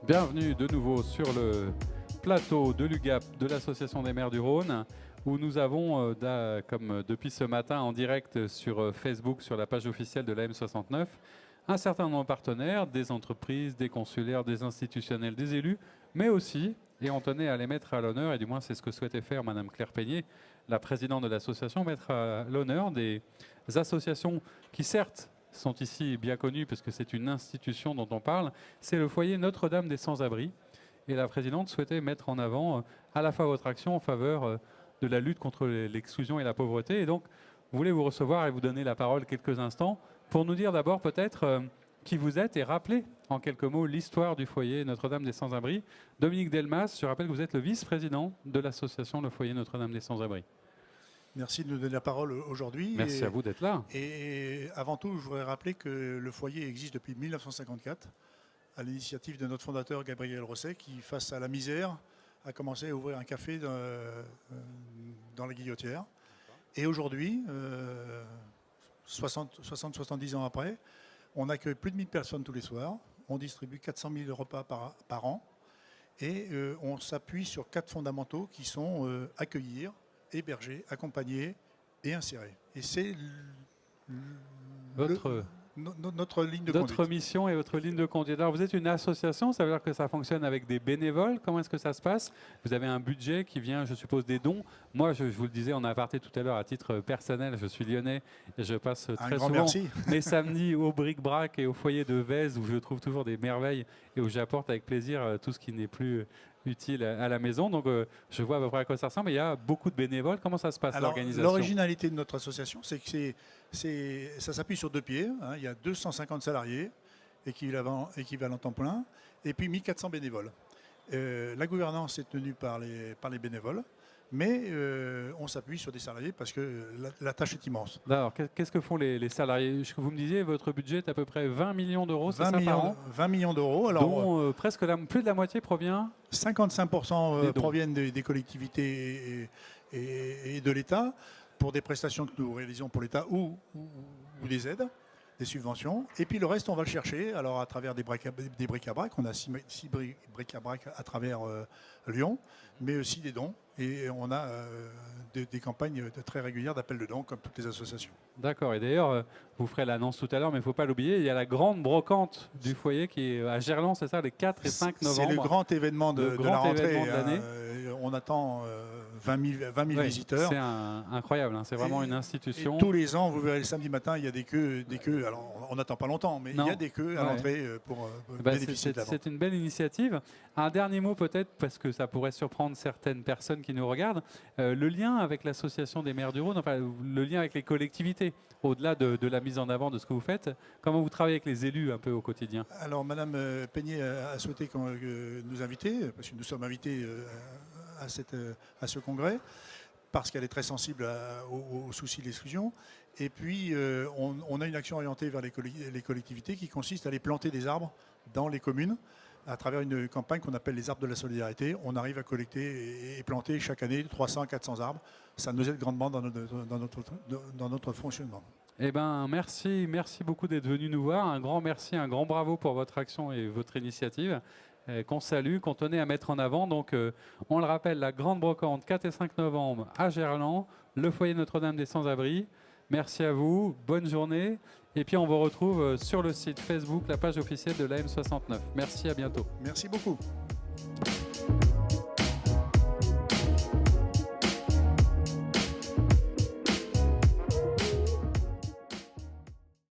Bienvenue de nouveau sur le plateau de l'UGAP de l'Association des maires du Rhône, où nous avons, comme depuis ce matin en direct sur Facebook, sur la page officielle de la M69, un certain nombre de partenaires, des entreprises, des consulaires, des institutionnels, des élus, mais aussi, et on tenait à les mettre à l'honneur, et du moins c'est ce que souhaitait faire Madame Claire Peigné, la présidente de l'association, mettre à l'honneur des associations qui certes sont ici bien connus parce que c'est une institution dont on parle, c'est le foyer Notre-Dame des Sans-Abris. Et la présidente souhaitait mettre en avant à la fois votre action en faveur de la lutte contre l'exclusion et la pauvreté. Et donc, vous voulez vous recevoir et vous donner la parole quelques instants pour nous dire d'abord peut-être qui vous êtes et rappeler en quelques mots l'histoire du foyer Notre-Dame des Sans-Abris. Dominique Delmas, je rappelle que vous êtes le vice-président de l'association Le Foyer Notre-Dame des Sans-Abris. Merci de nous donner la parole aujourd'hui. Merci à vous d'être là. Et avant tout, je voudrais rappeler que le foyer existe depuis 1954, à l'initiative de notre fondateur Gabriel Rosset, qui, face à la misère, a commencé à ouvrir un café dans la Guillotière. Et aujourd'hui, 60-70 ans après, on accueille plus de 1000 personnes tous les soirs. On distribue 400 000 repas par an. Et on s'appuie sur 4 fondamentaux qui sont accueillir, héberger, accompagner et insérer. Et c'est notre ligne de conduite. Votre mission et votre ligne de conduite. Alors vous êtes une association, ça veut dire que ça fonctionne avec des bénévoles. Comment est-ce que ça se passe? Vous avez un budget qui vient, je suppose, des dons. Moi, je vous le disais en aparté tout à l'heure, à titre personnel, je suis lyonnais et je passe très souvent mes samedis au bric-brac et au foyer de Vèze où je trouve toujours des merveilles et où j'apporte avec plaisir tout ce qui n'est plus utile à la maison. Donc je vois à peu près à quoi ça ressemble. Mais il y a beaucoup de bénévoles. Comment ça se passe, l'organisation? L'originalité de notre association, c'est que ça s'appuie sur 2 pieds. Hein. Il y a 250 salariés, équivalent temps plein, et puis 1400 bénévoles. La gouvernance est tenue par les bénévoles, mais on s'appuie sur des salariés parce que la tâche est immense. Alors, qu'est-ce que font les salariés? Vous me disiez, votre budget est à peu près 20 millions d'euros, c'est ça, par an? 20 millions d'euros. Dont presque plus de la moitié provient 55% proviennent des collectivités et de l'État pour des prestations que nous réalisons pour l'État ou des aides, des subventions. Et puis le reste, on va le chercher alors à travers des bric-à-brac. On a 6 bric-à-brac à travers Lyon, mais aussi des dons. Et on a des campagnes très régulières d'appel de dons, comme toutes les associations. D'accord. Et d'ailleurs, vous ferez l'annonce tout à l'heure, mais il ne faut pas l'oublier, il y a la grande brocante du foyer qui est à Gerland, c'est ça, les 4 et 5 novembre. C'est le grand événement de la rentrée. De l'année. On attend 20 000 visiteurs. C'est incroyable, hein, c'est vraiment une institution. Et tous les ans, vous verrez le samedi matin, il y a des queues. Alors, on n'attend pas longtemps, mais il y a des queues à l'entrée pour bénéficier de la vente. C'est une belle initiative. Un dernier mot peut-être, parce que ça pourrait surprendre certaines personnes qui nous regardent, le lien avec l'association des maires du Rhône, enfin le lien avec les collectivités, au-delà de la mise en avant de ce que vous faites, comment vous travaillez avec les élus un peu au quotidien? Alors Madame Peigné a souhaité nous inviter, parce que nous sommes invités à ce congrès, parce qu'elle est très sensible aux soucis de l'exclusion. Et puis, on a une action orientée vers les collectivités qui consiste à aller planter des arbres dans les communes à travers une campagne qu'on appelle les arbres de la solidarité. On arrive à collecter et planter chaque année 300-400 arbres. Ça nous aide grandement dans notre fonctionnement. Eh bien, merci beaucoup d'être venu nous voir. Un grand merci, un grand bravo pour votre action et votre initiative. Qu'on salue, qu'on tenait à mettre en avant. Donc, on le rappelle, la grande brocante 4 et 5 novembre à Gerland, le foyer Notre-Dame des Sans-Abris. Merci à vous, bonne journée. Et puis, on vous retrouve sur le site Facebook, la page officielle de la M69. Merci, à bientôt. Merci beaucoup.